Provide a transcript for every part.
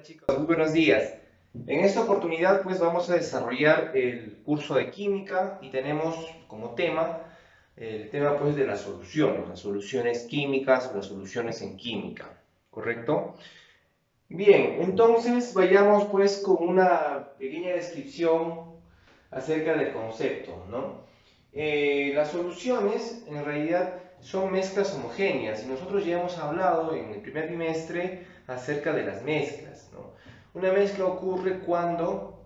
Chicos, muy buenos días. En esta oportunidad pues vamos a desarrollar el curso de química y tenemos como tema el tema pues de las soluciones químicas o las soluciones en química, ¿correcto? Bien, entonces vayamos pues con una pequeña descripción acerca del concepto, ¿no? Las soluciones en realidad son mezclas homogéneas y nosotros ya hemos hablado en el primer trimestre acerca de las mezclas, ¿no? Una mezcla ocurre cuando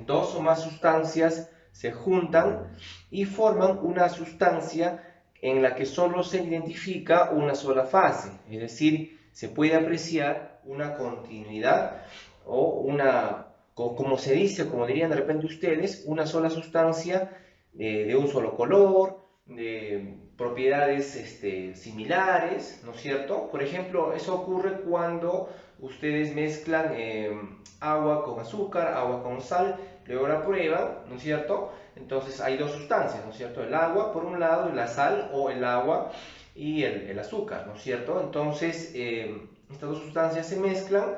dos o más sustancias se juntan y forman una sustancia en la que solo se identifica una sola fase, es decir, se puede apreciar una continuidad o una, como se dice, como dirían de repente ustedes, una sola sustancia de un solo color, de propiedades similares, ¿no es cierto? Por ejemplo, eso ocurre cuando ustedes mezclan agua con azúcar, agua con sal, luego la prueban, ¿no es cierto? Entonces hay dos sustancias, ¿no es cierto? El agua por un lado y la sal o el agua y el azúcar, ¿no es cierto? Entonces estas dos sustancias se mezclan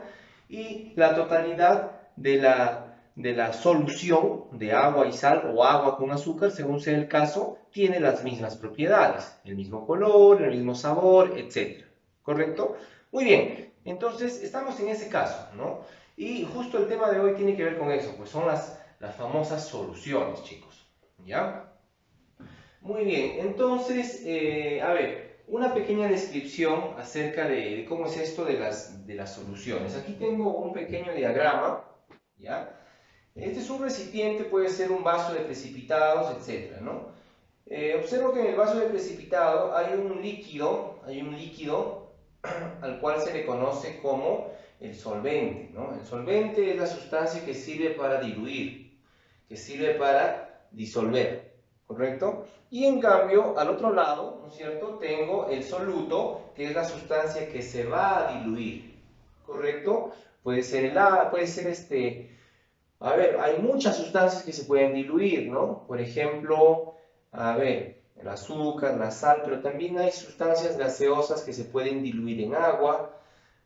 y la totalidad de la solución de agua y sal o agua con azúcar, según sea el caso, tiene las mismas propiedades, el mismo color, el mismo sabor, etc. ¿Correcto? Muy bien, entonces estamos en ese caso, ¿no? Y justo el tema de hoy tiene que ver con eso, pues son las famosas soluciones, chicos. ¿Ya? Muy bien, entonces, a ver, una pequeña descripción acerca de cómo es esto de las soluciones. Aquí tengo un pequeño diagrama, ¿ya? Este es un recipiente, puede ser un vaso de precipitados, etcétera, ¿no? Observo que en el vaso de precipitado hay un líquido al cual se le conoce como el solvente, ¿no? El solvente es la sustancia que sirve para diluir, que sirve para disolver, ¿correcto? Y en cambio, al otro lado, ¿no es cierto? Tengo el soluto, que es la sustancia que se va a diluir, ¿correcto? Puede ser el agua, puede ser a ver, hay muchas sustancias que se pueden diluir, ¿no? Por ejemplo, a ver, el azúcar, la sal, pero también hay sustancias gaseosas que se pueden diluir en agua,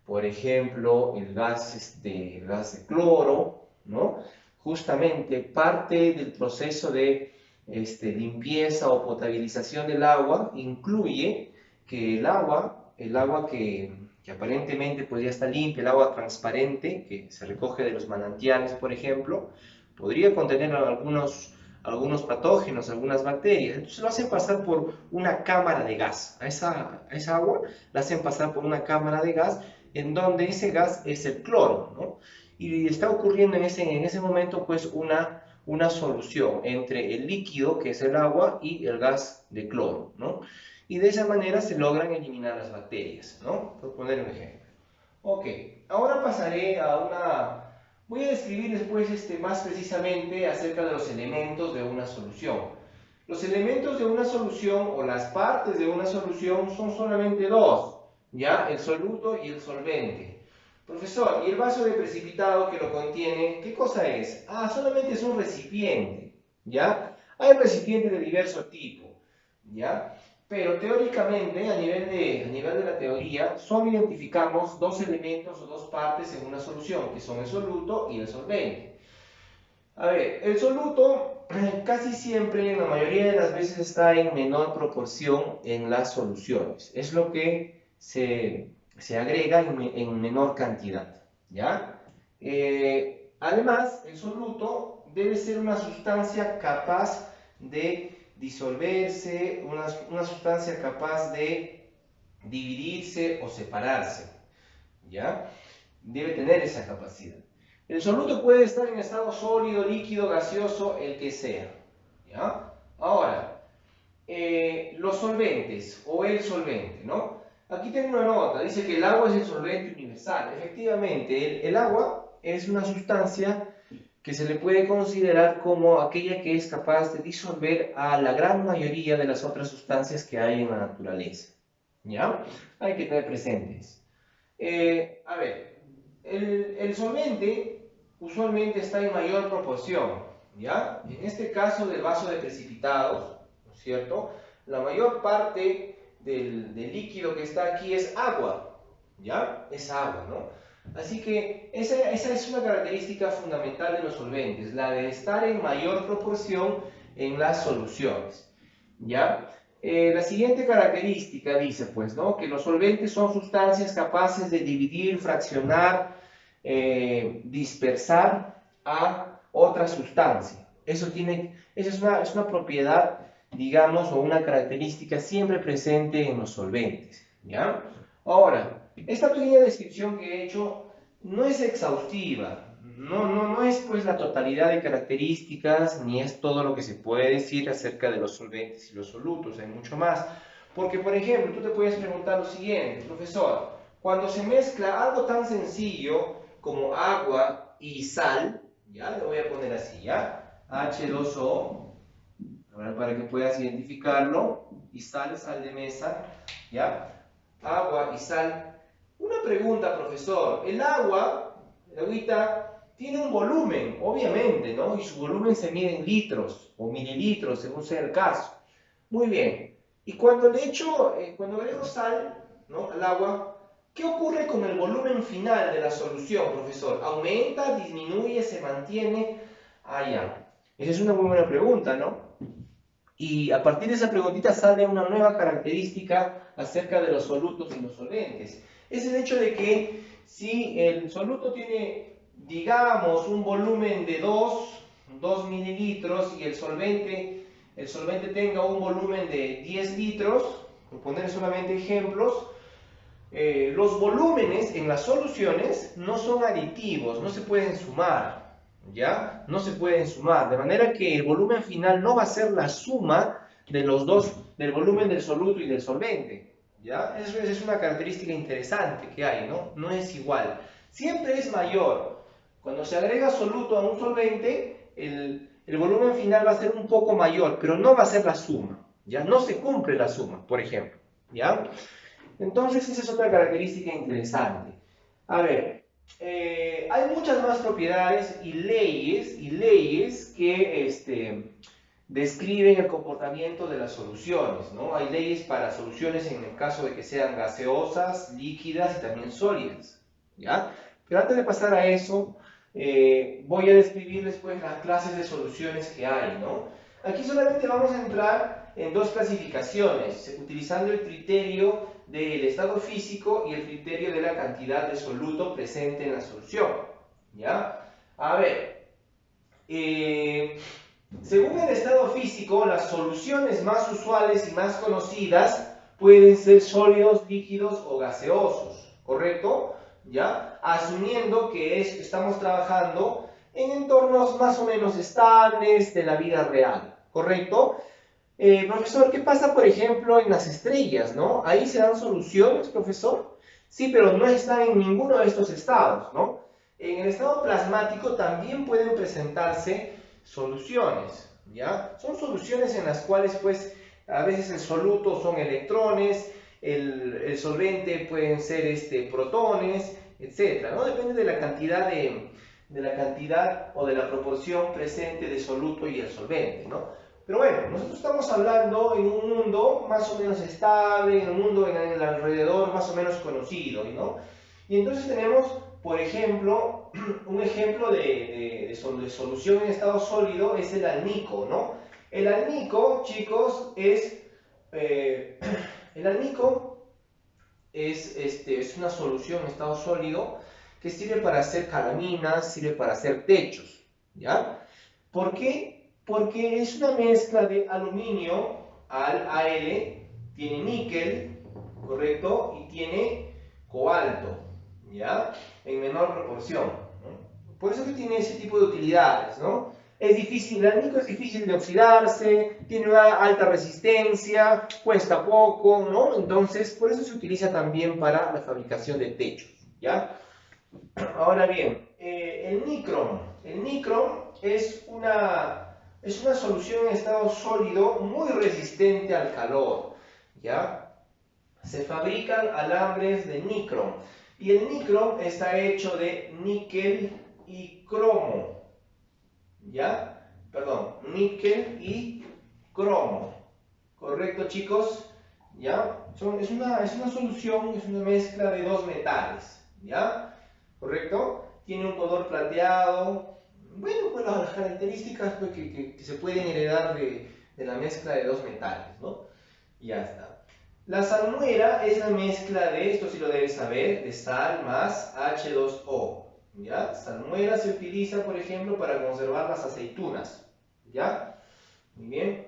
por ejemplo, el gas de cloro, ¿no? Justamente parte del proceso de limpieza o potabilización del agua incluye que el agua que aparentemente pues ya está limpia, el agua transparente que se recoge de los manantiales, por ejemplo, podría contener algunos patógenos, algunas bacterias. Entonces lo hacen pasar por una cámara de gas. A esa agua la hacen pasar por una cámara de gas en donde ese gas es el cloro, ¿no? Y está ocurriendo en ese momento pues una solución entre el líquido, que es el agua, y el gas de cloro, ¿no? Y de esa manera se logran eliminar las bacterias, ¿no? Por poner un ejemplo. Ok, ahora pasaré a una... Voy a describir después más precisamente acerca de los elementos de una solución. Los elementos de una solución o las partes de una solución son solamente dos, ¿ya? El soluto y el solvente. Profesor, ¿y el vaso de precipitado que lo contiene, qué cosa es? Ah, solamente es un recipiente, ¿ya? Hay recipientes de diverso tipo, ¿ya? Pero teóricamente, a nivel de la teoría, solo identificamos dos elementos o dos partes en una solución, que son el soluto y el solvente. A ver, el soluto casi siempre, en la mayoría de las veces, está en menor proporción en las soluciones. Es lo que se agrega en menor cantidad, ¿ya? Además, el soluto debe ser una sustancia capaz de disolverse, una sustancia capaz de dividirse o separarse, ¿ya? Debe tener esa capacidad. El soluto puede estar en estado sólido, líquido, gaseoso, el que sea, ¿ya? Ahora, los solventes o el solvente, ¿no? Aquí tengo una nota, dice que el agua es el solvente universal. Efectivamente, el agua es una sustancia que se le puede considerar como aquella que es capaz de disolver a la gran mayoría de las otras sustancias que hay en la naturaleza. ¿Ya? Hay que tener presentes. A ver, el solvente usualmente está en mayor proporción, ¿ya? En este caso del vaso de precipitados, ¿no es cierto? La mayor parte del líquido que está aquí es agua, ¿ya? Es agua, ¿no? Así que esa es una característica fundamental de los solventes, la de estar en mayor proporción en las soluciones. ¿Ya? La siguiente característica dice, pues, ¿no? Que los solventes son sustancias capaces de dividir, fraccionar, dispersar a otra sustancia. Esa es una propiedad, digamos, o una característica siempre presente en los solventes. ¿Ya? Ahora, esta pequeña descripción que he hecho no es exhaustiva, no es pues la totalidad de características, ni es todo lo que se puede decir acerca de los solventes y los solutos, hay mucho más. Porque, por ejemplo, tú te puedes preguntar lo siguiente, profesor, cuando se mezcla algo tan sencillo como agua y sal, ya, lo voy a poner así, ya, H2O, ahora para que puedas identificarlo, y sal de mesa, ya, agua y sal. Una pregunta, profesor. El agüita, tiene un volumen, obviamente, ¿no? Y su volumen se mide en litros o mililitros, según sea el caso. Muy bien. Y cuando agrego sal, ¿no? Al agua, ¿qué ocurre con el volumen final de la solución, profesor? ¿Aumenta, disminuye, se mantiene? Ah, ya. Esa es una muy buena pregunta, ¿no? Y a partir de esa preguntita sale una nueva característica acerca de los solutos y los solventes. Es el hecho de que si el soluto tiene, digamos, un volumen de 2 mililitros y el solvente tenga un volumen de 10 litros, por poner solamente ejemplos, los volúmenes en las soluciones no son aditivos, no se pueden sumar, ¿ya? No se pueden sumar, de manera que el volumen final no va a ser la suma de los dos, del volumen del soluto y del solvente, ¿ya? Eso es una característica interesante que hay, ¿no? No es igual. Siempre es mayor. Cuando se agrega soluto a un solvente, el volumen final va a ser un poco mayor, pero no va a ser la suma, ¿ya? No se cumple la suma, por ejemplo, ¿ya? Entonces, esa es otra característica interesante. A ver, hay muchas más propiedades y leyes que describen el comportamiento de las soluciones, ¿no? Hay leyes para soluciones en el caso de que sean gaseosas, líquidas y también sólidas, ¿ya? Pero antes de pasar a eso, voy a describir después las clases de soluciones que hay, ¿no? Aquí solamente vamos a entrar en dos clasificaciones, utilizando el criterio del estado físico y el criterio de la cantidad de soluto presente en la solución. ¿Ya? A ver, según el estado físico, las soluciones más usuales y más conocidas pueden ser sólidos, líquidos o gaseosos, ¿correcto? ¿Ya? Asumiendo que estamos trabajando en entornos más o menos estables de la vida real, ¿correcto? Profesor, ¿qué pasa, por ejemplo, en las estrellas, ¿no? Ahí se dan soluciones, profesor. Sí, pero no están en ninguno de estos estados, ¿no? En el estado plasmático también pueden presentarse soluciones, ¿ya? Son soluciones en las cuales, pues, a veces el soluto son electrones, el solvente pueden ser protones, etcétera, ¿no? Depende de la cantidad o de la proporción presente de soluto y el solvente, ¿no? Pero bueno, nosotros estamos hablando en un mundo más o menos estable, en un mundo en el alrededor más o menos conocido, ¿no? Y entonces tenemos, por ejemplo, un ejemplo de solución en estado sólido es el alnico, ¿no? El alnico, chicos, el alnico es una solución en estado sólido que sirve para hacer calaminas, sirve para hacer techos, ¿ya? ¿Por qué? Porque es una mezcla de aluminio, Al, tiene níquel, ¿correcto? Y tiene cobalto, ¿ya? En menor proporción, ¿no? Por eso que tiene ese tipo de utilidades, ¿no? Es difícil, el alnico es difícil de oxidarse, tiene una alta resistencia, cuesta poco, ¿no? Entonces, por eso se utiliza también para la fabricación de techos, ¿ya? Ahora bien, el nicrom es una solución en estado sólido muy resistente al calor, ¿ya? Se fabrican alambres de nicrom y el nicrom está hecho de níquel y cromo, ¿ya? Perdón, níquel y cromo, ¿correcto, chicos? ¿Ya? Es una solución, es una mezcla de dos metales, ¿ya? ¿correcto? Tiene un color plateado. Bueno, pues las características pues, que se pueden heredar de la mezcla de dos metales, ¿no? Y ya está. La salmuera es la mezcla de, esto sí lo debes saber, de sal más H2O. ¿Ya? Salmuera se utiliza, por ejemplo, para conservar las aceitunas. ¿Ya? Muy bien.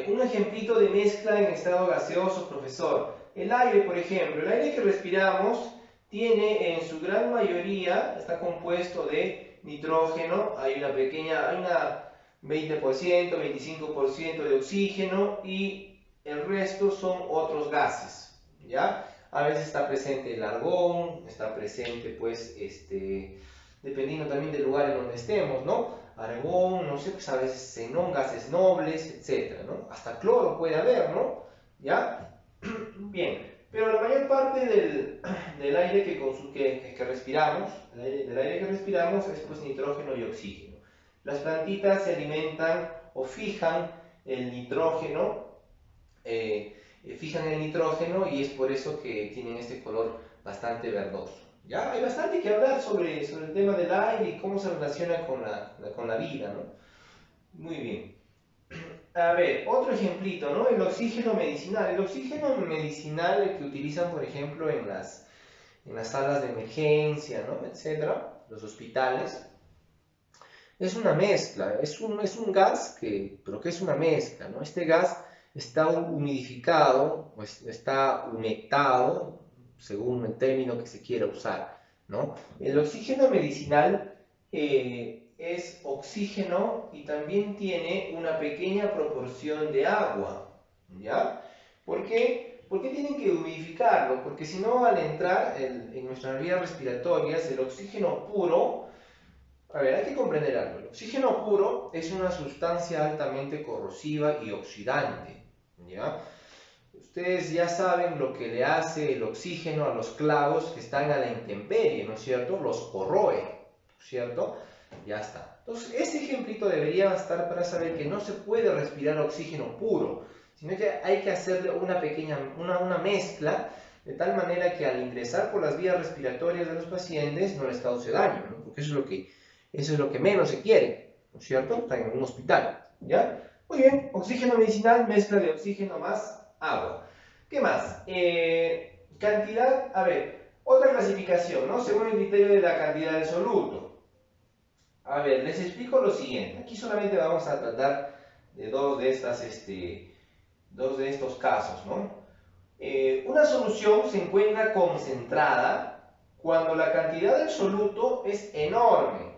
Un ejemplito de mezcla en estado gaseoso, profesor. El aire, por ejemplo, el aire que respiramos tiene en su gran mayoría, está compuesto de nitrógeno, hay una 20%, 25% de oxígeno y el resto son otros gases, ¿ya? A veces está presente el argón, está presente, pues, dependiendo también del lugar en donde estemos, ¿no? Argón, no sé, pues a veces xenón, gases nobles, etcétera, ¿no? Hasta cloro puede haber, ¿no? ¿Ya? Bien, pero la mayor parte del aire que respiramos, del aire que respiramos es pues nitrógeno y oxígeno. Las plantitas se alimentan o fijan el nitrógeno, y es por eso que tienen este color bastante verdoso. ¿Ya? Hay bastante que hablar sobre el tema del aire y cómo se relaciona con la vida, ¿no? Muy bien. A ver, otro ejemplito, ¿no? El oxígeno medicinal. El oxígeno medicinal el que utilizan, por ejemplo, en las salas de emergencia, ¿no? Etcétera, los hospitales. Es una mezcla, es un gas, pero que es una mezcla, ¿no? Este gas está humidificado, o está humectado, según el término que se quiera usar, ¿no? El oxígeno medicinal es oxígeno y también tiene una pequeña proporción de agua, ¿ya? ¿Por qué? ¿Por qué tienen que humidificarlo? Porque si no, al entrar en nuestras vías respiratorias, el oxígeno puro. A ver, hay que comprender algo. El oxígeno puro es una sustancia altamente corrosiva y oxidante, ¿ya? Ustedes ya saben lo que le hace el oxígeno a los clavos que están a la intemperie, ¿no es cierto? Los corroe, ¿cierto? Ya está. Entonces, ese ejemplito debería bastar para saber que no se puede respirar oxígeno puro, sino que hay que hacerle una mezcla de tal manera que al ingresar por las vías respiratorias de los pacientes no les cause daño, ¿no? Porque eso es lo que menos se quiere, ¿no es cierto? Están en un hospital, ¿ya? Muy bien, oxígeno medicinal, mezcla de oxígeno más agua. ¿Qué más? Cantidad, a ver, otra clasificación, ¿no? Según el criterio de la cantidad de soluto. A ver, les explico lo siguiente. Aquí solamente vamos a tratar de dos de estos casos, ¿no? Una solución se encuentra concentrada cuando la cantidad del soluto es enorme.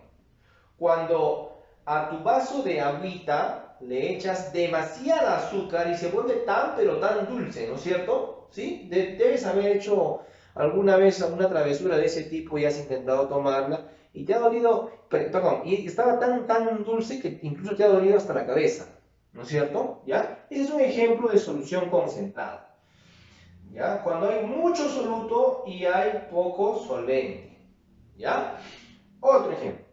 Cuando a tu vaso de agüita le echas demasiada azúcar y se vuelve tan pero tan dulce, ¿no es cierto? ¿Sí? Debes haber hecho alguna vez alguna travesura de ese tipo y has intentado tomarla y te ha dolido, perdón, y estaba tan dulce que incluso te ha dolido hasta la cabeza, ¿no es cierto? ¿Ya? Ese es un ejemplo de solución concentrada. ¿Ya? Cuando hay mucho soluto y hay poco solvente. ¿Ya? Otro ejemplo.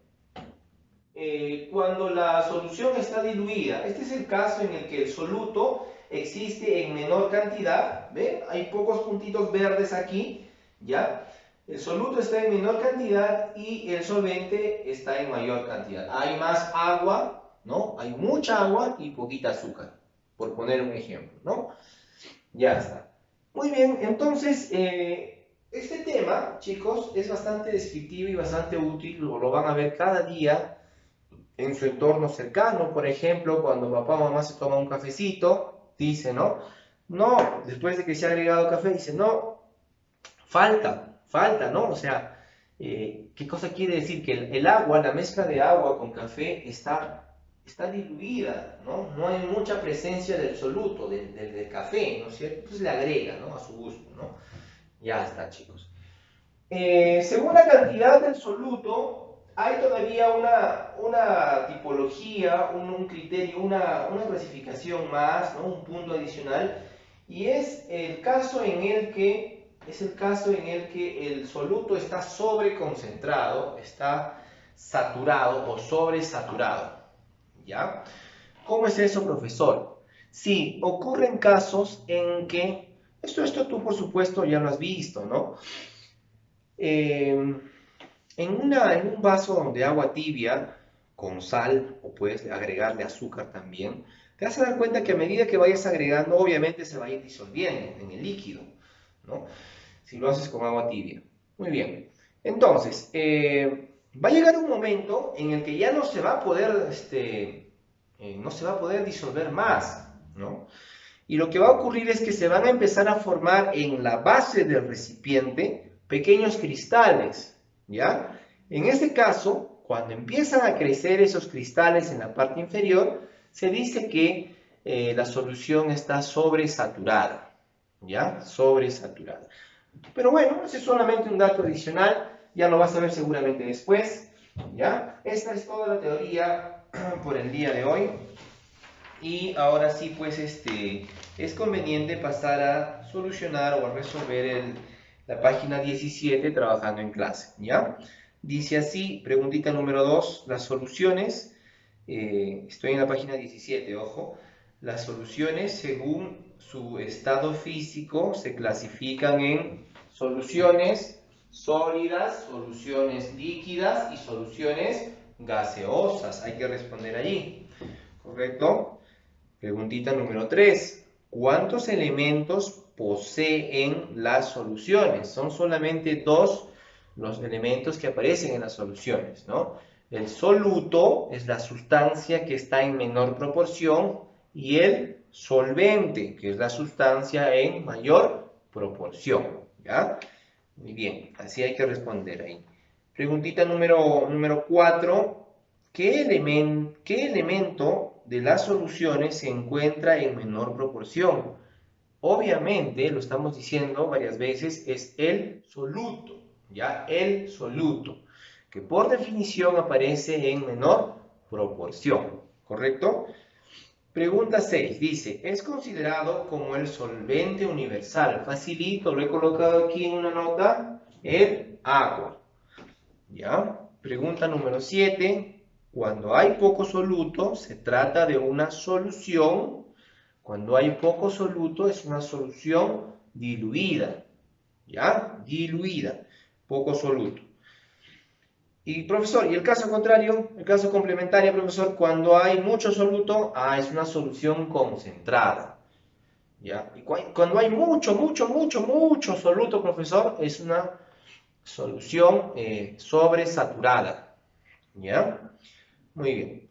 Cuando la solución está diluida. Este es el caso en el que el soluto existe en menor cantidad. ¿Ven? Hay pocos puntitos verdes aquí. ¿Ya? El soluto está en menor cantidad y el solvente está en mayor cantidad. Hay más agua, ¿no? Hay mucha agua y poquita azúcar, por poner un ejemplo, ¿no? Ya está. Muy bien, entonces, este tema, chicos, es bastante descriptivo y bastante útil, lo van a ver cada día en su entorno cercano. Por ejemplo, cuando papá o mamá se toma un cafecito, dice, ¿no? No, después de que se ha agregado café, dice, no, falta, ¿no? O sea, ¿qué cosa quiere decir? Que el agua, la mezcla de agua con café está diluida, ¿no? No hay mucha presencia del soluto, del café, ¿no es cierto? Entonces le agrega, ¿no? A su gusto, ¿no? Ya está, chicos. Según la cantidad del soluto, hay todavía una tipología, un criterio, una clasificación más, ¿no? Un punto adicional, y es el caso en el que el soluto está sobreconcentrado, está saturado o sobresaturado. ¿Ya? ¿Cómo es eso, profesor? Sí, ocurren casos en que, esto tú por supuesto ya lo has visto, ¿no? En un vaso de agua tibia con sal, o puedes agregarle azúcar también, te vas a dar cuenta que a medida que vayas agregando, obviamente se va a ir disolviendo en el líquido, ¿no? Si lo haces con agua tibia. Muy bien. Entonces, va a llegar un momento en el que ya no se va a poder, no se va a poder disolver más, ¿no? Y lo que va a ocurrir es que se van a empezar a formar en la base del recipiente pequeños cristales, ¿ya? En este caso, cuando empiezan a crecer esos cristales en la parte inferior, se dice que la solución está sobresaturada, ¿ya? Sobresaturada. Pero bueno, ese es solamente un dato adicional, ya lo vas a ver seguramente después, ¿ya? Esta es toda la teoría por el día de hoy. Y ahora sí, pues es conveniente pasar a solucionar o a resolver la página 17 trabajando en clase, ¿ya? Dice así, preguntita número 2, las soluciones, estoy en la página 17, ojo, las soluciones según su estado físico se clasifican en soluciones sólidas, soluciones líquidas y soluciones gaseosas. Hay que responder allí, ¿correcto? Preguntita número 3. ¿Cuántos elementos poseen las soluciones? Son solamente dos los elementos que aparecen en las soluciones, ¿no? El soluto es la sustancia que está en menor proporción y el solvente, que es la sustancia en mayor proporción, ¿ya? Muy bien, así hay que responder ahí. Preguntita número 4. ¿Qué elemento de las soluciones se encuentra en menor proporción? Obviamente, lo estamos diciendo varias veces, es el soluto, ¿ya? El soluto, que por definición aparece en menor proporción, ¿correcto? Pregunta 6, dice, ¿es considerado como el solvente universal? Facilito, lo he colocado aquí en una nota, el agua, ¿ya? Pregunta número 7, cuando hay poco soluto, se trata de una solución. Cuando hay poco soluto, es una solución diluida, ¿ya? Diluida, poco soluto. Y profesor, ¿y el caso contrario? El caso complementario, profesor, cuando hay mucho soluto, es una solución concentrada, ¿ya? Y cuando hay mucho soluto, profesor, es una solución sobresaturada, ¿ya? Muy bien.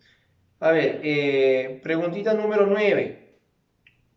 A ver, preguntita número 9.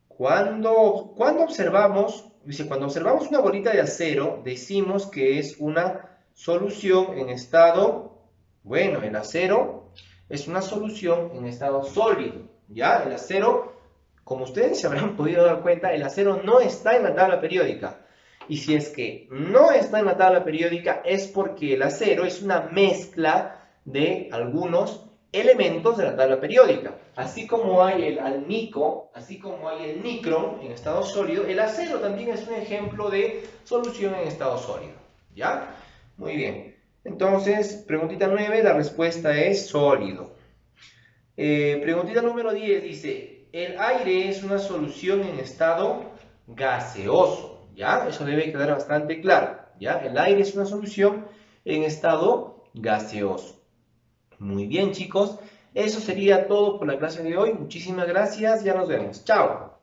Cuando observamos, dice, cuando observamos una bolita de acero, decimos que es una solución en estado, bueno, el acero es una solución en estado sólido, ¿ya? El acero, como ustedes se habrán podido dar cuenta, el acero no está en la tabla periódica. Y si es que no está en la tabla periódica es porque el acero es una mezcla de algunos elementos de la tabla periódica. Así como hay el alnico, así como hay el nicro en estado sólido, el acero también es un ejemplo de solución en estado sólido. ¿Ya? Muy bien. Entonces, preguntita 9, la respuesta es sólido. Preguntita número 10 dice, el aire es una solución en estado gaseoso. ¿Ya? Eso debe quedar bastante claro. ¿Ya? El aire es una solución en estado gaseoso. Muy bien, chicos. Eso sería todo por la clase de hoy. Muchísimas gracias. Ya nos vemos. Chao.